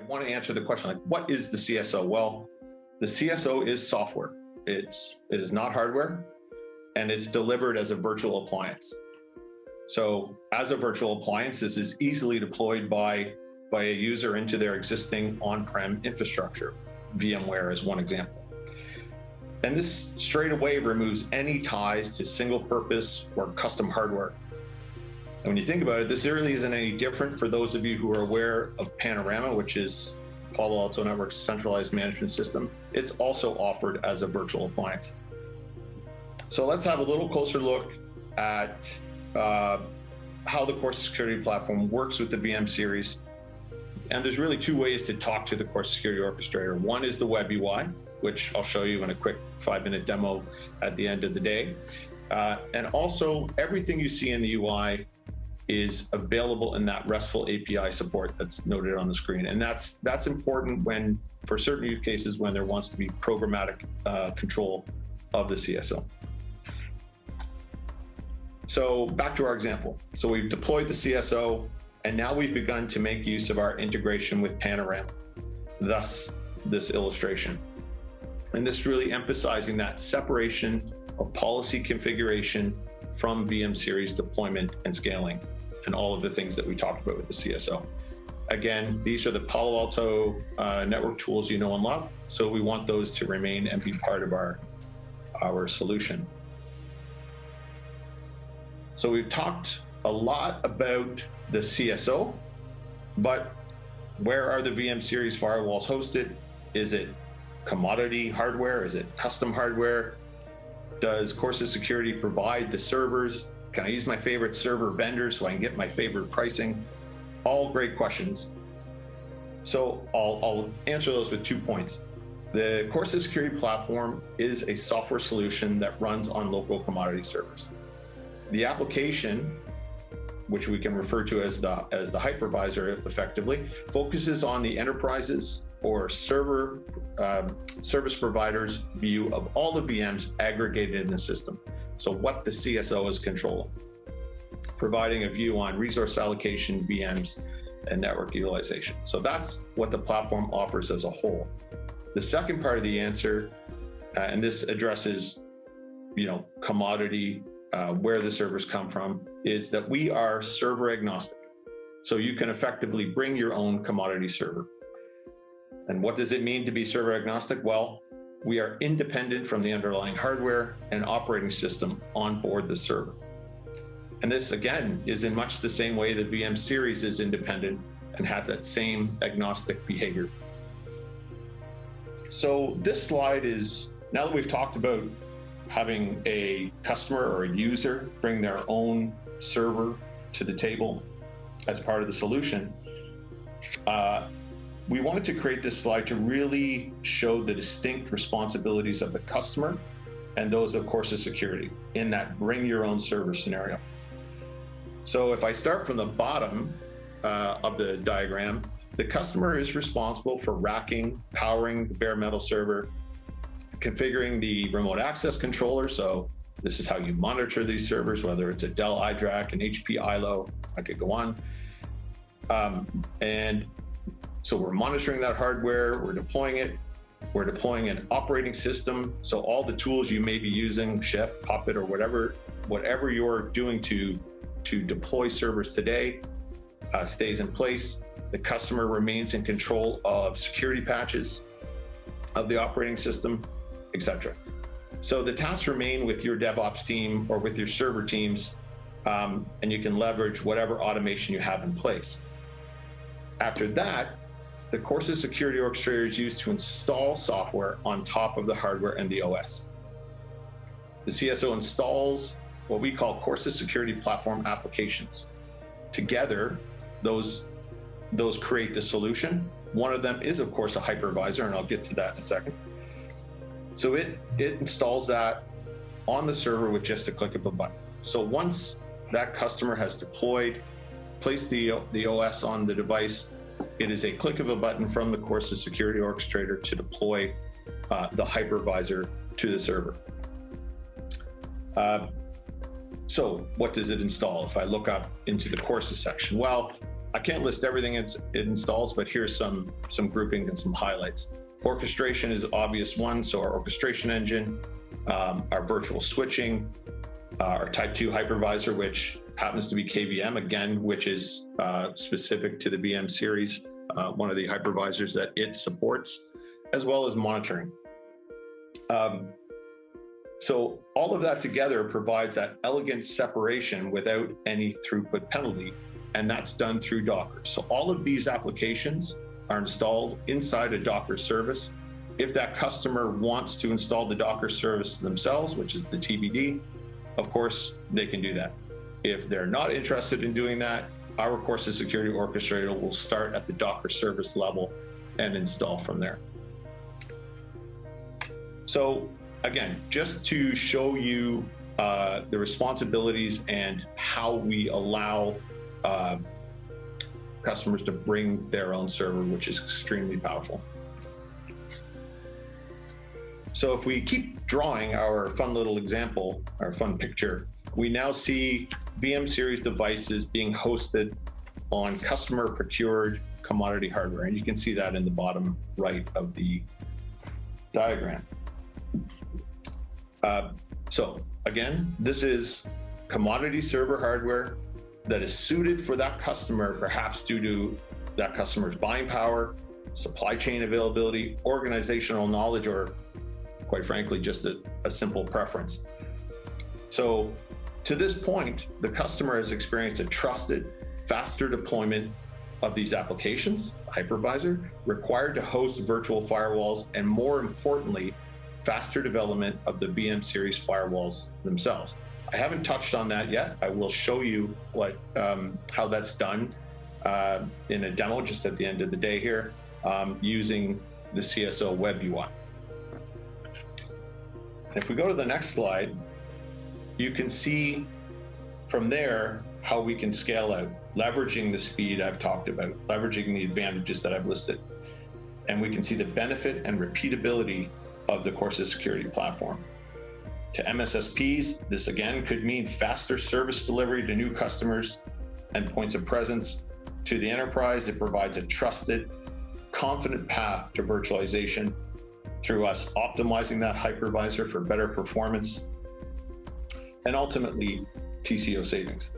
want to answer the question, like, what is the CSO? Well, the CSO is software. It is not hardware, and it's delivered as a virtual appliance. So as a virtual appliance, this is easily deployed by a user into their existing on-prem infrastructure. VMware is one example. And this straight away removes any ties to single purpose or custom hardware. And when you think about it, this really isn't any different for those of you who are aware of Panorama, which is Palo Alto Networks' centralized management system. It's also offered as a virtual appliance. So let's have a little closer look at how the Corsa Security Platform works with the VM-Series. And there's really two ways to talk to the Corsa Security Orchestrator. One is the web UI, which I'll show you in a quick 5-minute demo at the end of the day. And also, everything you see in the UI is available in that RESTful API support that's noted on the screen. And that's important when, for certain use cases, when there wants to be programmatic control of the CSO. So back to our example. So we've deployed the CSO, and now we've begun to make use of our integration with Panorama, thus this illustration. And this really emphasizing that separation of policy configuration from VM-Series deployment and scaling, and all of the things that we talked about with the CSO. Again, these are the Palo Alto network tools you know and love, so we want those to remain and be part of our solution. So we've talked a lot about the CSO, but where are the VM-Series firewalls hosted? Is it commodity hardware? Is it custom hardware? Does Corsa Security provide the servers? Can I use my favorite server vendor so I can get my favorite pricing? All great questions. So I'll answer those with 2 points. The Corsa Security Platform is a software solution that runs on local commodity servers. The application, which we can refer to as the hypervisor effectively, focuses on the enterprises or service providers' view of all the VMs aggregated in the system. So what the CSO is controlling, providing a view on resource allocation, VMs, and network utilization. So that's what the platform offers as a whole. The second part of the answer, and this addresses, commodity, where the servers come from, is that we are server agnostic. So you can effectively bring your own commodity server. And what does it mean to be server agnostic? Well, we are independent from the underlying hardware and operating system on board the server. And this, again, is in much the same way that VM-Series is independent and has that same agnostic behavior. So this slide is, now that we've talked about having a customer or a user bring their own server to the table as part of the solution, we wanted to create this slide to really show the distinct responsibilities of the customer and those of Corsa Security in that bring your own server scenario. So if I start from the bottom of the diagram, the customer is responsible for racking, powering the bare metal server, configuring the remote access controller. So this is how you monitor these servers, whether it's a Dell iDRAC, an HP ILO, I could go on. And so we're monitoring that hardware, we're deploying it, we're deploying an operating system. So all the tools you may be using, Chef, Puppet, or whatever you're doing to deploy servers today stays in place. The customer remains in control of security patches of the operating system, etc. So the tasks remain with your DevOps team or with your server teams, and you can leverage whatever automation you have in place. After that, the Corsa Security Orchestrator is used to install software on top of the hardware and the OS. The CSO installs what we call Corsa Security Platform applications. Together, those create the solution. One of them is, of course, a hypervisor, and I'll get to that in a second. So it installs that on the server with just a click of a button. So once that customer has deployed, placed the OS on the device, it is a click of a button from the Corsa Security Orchestrator to deploy the hypervisor to the server. So what does it install? If I look up into the Corsa section, well, I can't list everything it installs, but here's some grouping and some highlights. Orchestration is obvious one, so our orchestration engine, our virtual switching, our type 2 hypervisor, which happens to be KVM again, which is specific to the VM-Series, one of the hypervisors that it supports, as well as monitoring. So all of that together provides that elegant separation without any throughput penalty, and that's done through Docker. So all of these applications are installed inside a Docker service. If that customer wants to install the Docker service themselves, which is the TBD, of course, they can do that. If they're not interested in doing that, our Corsa Security Orchestrator will start at the Docker service level and install from there. So again, just to show you the responsibilities and how we allow customers to bring their own server, which is extremely powerful. So if we keep drawing our fun little example, our fun picture, we now see VM-Series devices being hosted on customer procured commodity hardware. And you can see that in the bottom right of the diagram. So again, this is commodity server hardware that is suited for that customer, perhaps due to that customer's buying power, supply chain availability, organizational knowledge, or quite frankly, just a simple preference. So to this point, the customer has experienced a trusted, faster deployment of these applications, hypervisor, required to host virtual firewalls, and more importantly, faster development of the VM-Series firewalls themselves. I haven't touched on that yet. I will show you how that's done in a demo just at the end of the day here using the CSO web UI. If we go to the next slide, you can see from there how we can scale out, leveraging the speed I've talked about, leveraging the advantages that I've listed. And we can see the benefit and repeatability of the Corsa Security Platform. To MSSPs, this again could mean faster service delivery to new customers and points of presence. To the enterprise, it provides a trusted, confident path to virtualization through us optimizing that hypervisor for better performance and ultimately TCO savings.